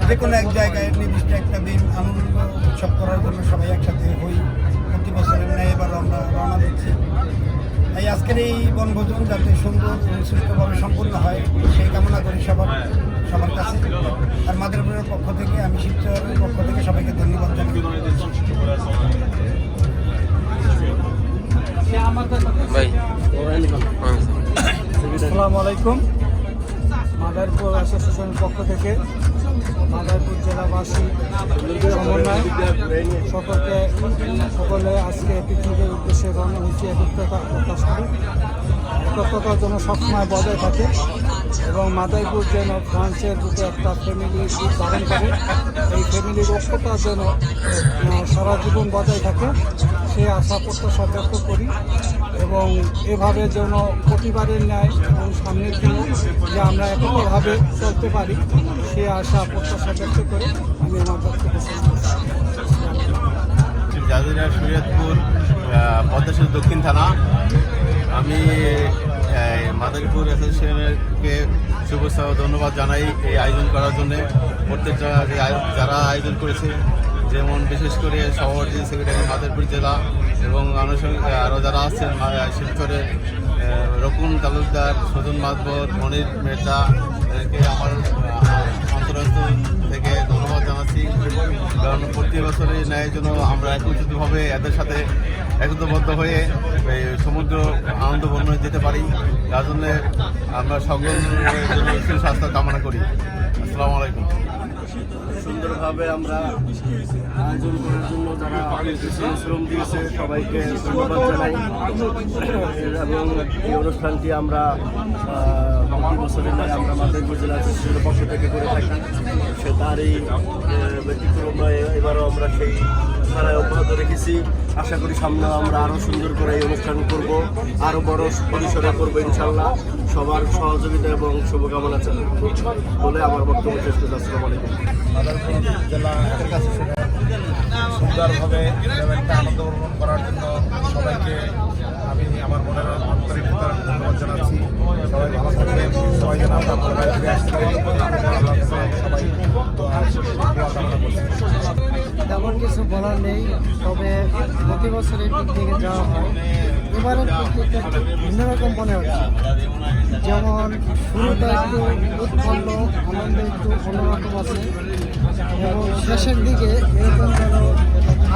যে কোনো এক জায়গায় নির্দিষ্ট একটা দিন আনন্দ উৎসব করার জন্য সবাই একসাথে হই। প্রতি বছরের ন্যায় এবার আমরা রওনা দিচ্ছি। তাই আজকের এই বনভোজন যাতে সুন্দর এবং সুষ্ঠুভাবে সম্পূর্ণ হয় সেই কামনা করি সবার কাছে। আর মাদারীপুরের পক্ষ থেকে, আমি শিবচরের পক্ষ থেকে সবাইকে ধন্যবাদ জানাই। আসসালামু আলাইকুম। মাদারীপুর অ্যাসোসিয়েশনের পক্ষ থেকে মাদারীপুর জেলাবাসী সমন্বয় সকলে আজকে পিকনিকের উদ্দেশ্যে রওনা হয়েছে। একত্রতা প্রকাশ করে একত্রতার জন্য সবসময় বজায় থাকে এবং মাদারীপুর যেন ফ্রান্সের রূপে একটা ফ্যামিলি রূপ ধারণ করে। এই ফ্যামিলির ঐক্যতা যেন সারা জীবন বজায় থাকে সে আশা প্রত্যাশা ব্যক্ত করি এবং এভাবে যেন প্রতিবারের ন্যায় এবং সামনের দিনে যে আমরা এককভাবে চলতে পারি সে আশা প্রত্যাশা ব্যক্ত করে আমি আমার বক্তব্য শেষ করছি। জাজিরা শরীয়তপুর পদ্মা সেতু দক্ষিণ থানা। আমি মাদারীপুর অ্যাসোসিয়েশনকে শুভেচ্ছা ও ধন্যবাদ জানাই এই আয়োজন করার জন্য। প্রত্যেকটা যারা আয়োজন করেছে, যেমন বিশেষ করে সভাপতি সেক্রেটারি মাদারীপুর জেলা এবং আনুষঙ্গিক আরও যারা আছেন শিবচরের রকুন তালুকদার, সুজন মাতবর, মনির মেহতা, এদেরকে আমার অন্তরস্থল থেকে ধন্যবাদ জানাচ্ছি। কারণ প্রতি বছরের ন্যায় জন্য আমরা একত্রিতভাবে এদের সাথে একত্রবদ্ধ হয়ে সমুদ্র আনন্দপূর্ণ যেতে পারি। তার জন্যে আমরা সকলের জন্য সুস্বাস্থ্য কামনা করি। আসসালামু আলাইকুম। সুন্দরভাবে আমরা আয়োজন করার জন্য যারা শ্রম দিয়েছে সবাইকে ধন্যবাদ জানাই এবং এই অনুষ্ঠানটি আমরা প্রতি বছরের নয় আমরা মাদারীপুর জেলা অ্যাসোসিয়েশনের পক্ষ থেকে করে থাকি। সে তারই ব্যতিক্রম এবারও আমরা সেই ধারায় অব্যাহত রেখেছি। আশা করি সামনে আমরা আরও সুন্দর করে এই অনুষ্ঠান করব, আরও বড় পরিসরে করবো ইনশাল্লাহ। সবার সহযোগিতা এবং শুভকামনা বলে আমার বক্তব্য শেষ করতে। আসসালামু আলাইকুম। মাদারীপুর জেলা সুন্দরভাবে একটা আনন্দ গ্রহণ করার জন্য সবাইকে আমি আমার মনের আন্তরিক ধন্যবাদ জানাচ্ছি। সবাই ভালো থাকবেন, সবাই যেন আমরা পরিবারে ফিরে আসতে পারি। তেমন কিছু বলার নেই, তবে প্রতি বছরই পিকনিকে যাওয়া হয়। এবারে পিকনিকটা ভিন্ন রকম মনে হচ্ছে। যেমন শুরুটা একটু উৎফুল্ল, আনন্দ একটু অন্যরকম আছে এবং শেষের দিকে এরকম যেন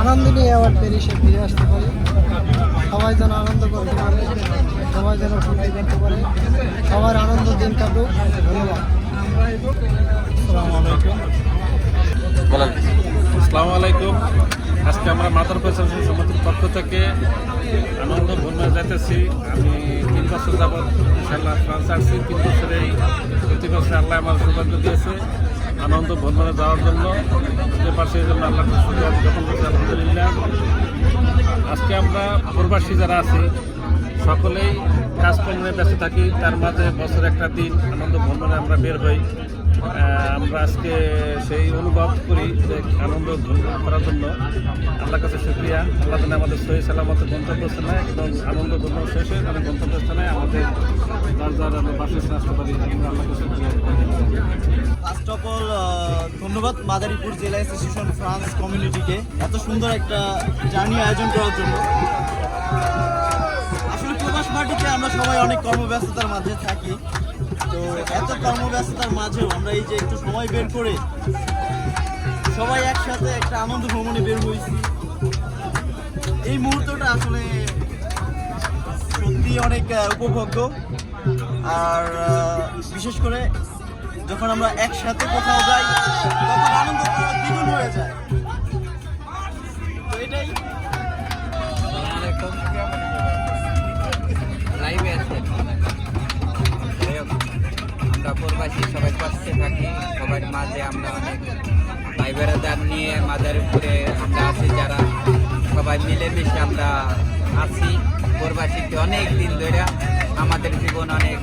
আনন্দ নিয়ে আবার পেরিসে ফিরে আসতে পারি। সবাই যেন আনন্দ করতে পারে, সবাই যেন ফুর্তি করতে পারে, সবার আনন্দ দিন কাটুক। ধন্যবাদ। আসসালামু আলাইকুম। আজকে আমরা মাদারীপুর অ্যাসোসিয়েশন সমিতির পক্ষ থেকে আনন্দ ভ্রমণে যাইতেছি। আমি 3 বছর যাবৎ ইনশাআল্লাহ ফ্রান্স আসছি। 3 বছরেই প্রতি বছর আল্লাহ আমার সৌভাগ্য দিয়েছে আনন্দ ভ্রমণে যাওয়ার জন্য। যে পাশে জন্য আল্লাহ যখন করছি আলহামদুলিল্লাহ। আজকে আমরা প্রবাসী যারা আছি সকলেই কাজকর্মে ব্যস্ত থাকি, তার মাঝে বছর একটা দিন আনন্দ ভ্রমণে আমরা বের হই। আমরা আজকে সেই অনুভব করি যে আনন্দ করার জন্য আল্লাহর কাছে শুকরিয়া। আল্লাহ যেন আমাদের সহি সালামত গন্তব্যস্থানে এবং আনন্দ ভ্রমণ শেষে তাদের গন্তব্যস্থানে আমাদের যার আমরা বাসে আসতে পারি। আল্লাহকে শুকরিয়া। ফার্স্ট অফ অল ধন্যবাদ মাদারীপুর জেলা অ্যাসোসিয়েশন ফ্রান্স কমিউনিটিকে এত সুন্দর একটা জার্নি আয়োজন করার জন্য। আসলে প্রবাস মাটিতে আমরা সবাই অনেক কর্মব্যস্ততার মাঝে থাকি, তো এত কর্মব্যস্ততার মাঝেও আমরা এই যে একটু সময় বের করে সবাই একসাথে একটা আনন্দ ভ্রমণে বের হয়েছি। এই মুহূর্তটা আসলে সত্যি অনেক উপভোগ্য। আর বিশেষ করে যখন আমরা একসাথে কোথাও যাই তখন আনন্দ দ্বিগুণ হয়ে যায়। তো এটাই আমরা প্রবাসী সবাই কষ্টে থাকি, সবার মাঝে আমরা অনেক ভাই বেড়াদার নিয়ে মাদারীপুরে আমরা আছি, যারা সবাই মিলেমিশে আমরা আছি। প্রবাসীতে অনেক দিন ধরে আমাদের জীবন অনেক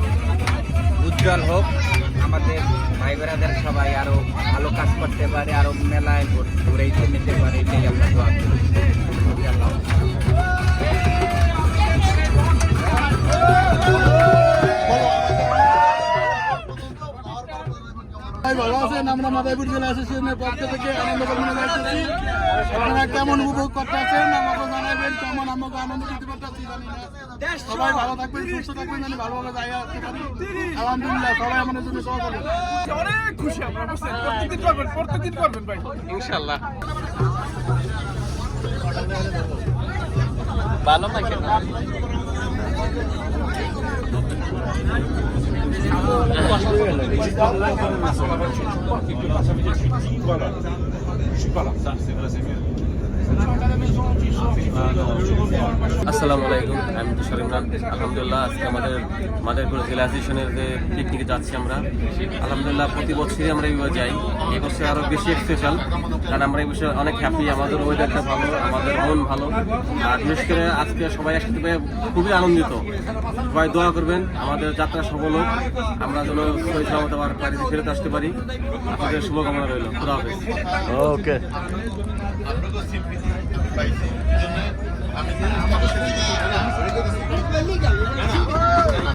উজ্জ্বল হোক, আমাদের ভাই বেড়াদার সবাই আরও ভালো কাজ করতে পারে, আরও মেলায় ঘুরেইতে নিতে পারে, এটাই আমরা দোয়া করি। ভালো আছেন? আমরা মাদারীপুর জেলা অ্যাসোসিয়েশনের পক্ষ থেকে আনন্দ কর্মী যাচ্ছি। আপনারা কেমন উপভোগ করতে আছেন আমাকে জানাবেন, কেমন আমাকে আনন্দ দিতে পারতেছি জানি না। সবাই ভালো থাকবেন, সুস্থ থাকবেন, জানি ভালোভাবে জায়গা আসতে পারি। আলহামদুলিল্লাহ, সবাই আমাদের জন্য সবাই করবেন। অনেক খুশি আমরা, বুঝছেন? প্রত্যেকদিন করবেন ভাই ইনশাল্লাহ। ভালো থাকেন। আসসালামু আলাইকুম, আমি তুষার ইমরান। আলহামদুলিল্লাহ, আজকে আমাদের মাদারীপুর জেলা অ্যাসোসিয়েশনের যে পিকনিকে যাচ্ছি আমরা, আলহামদুলিল্লাহ প্রতি বছরই আমরা এইভাবে যাই। এই বছর আরও বেশি স্পেশাল, কারণ আমরা এই বছর অনেক হ্যাপি, আমাদের ওয়েদারটা ভালো, আমাদের মন ভালো। আর বিশেষ করে আজকে সবাই একসাথে পেয়ে খুবই আনন্দিত। সবাই দোয়া করবেন আমাদের যাত্রা সফল হোক, আমরা যেন সহি সালামত আবার বাড়িতে ফেরত আসতে পারি। আপনাদের শুভকামনা রইল। খুদা হাফেজ। ওকে। আপনাদের স্বীকৃতি পাইছি, এই জন্য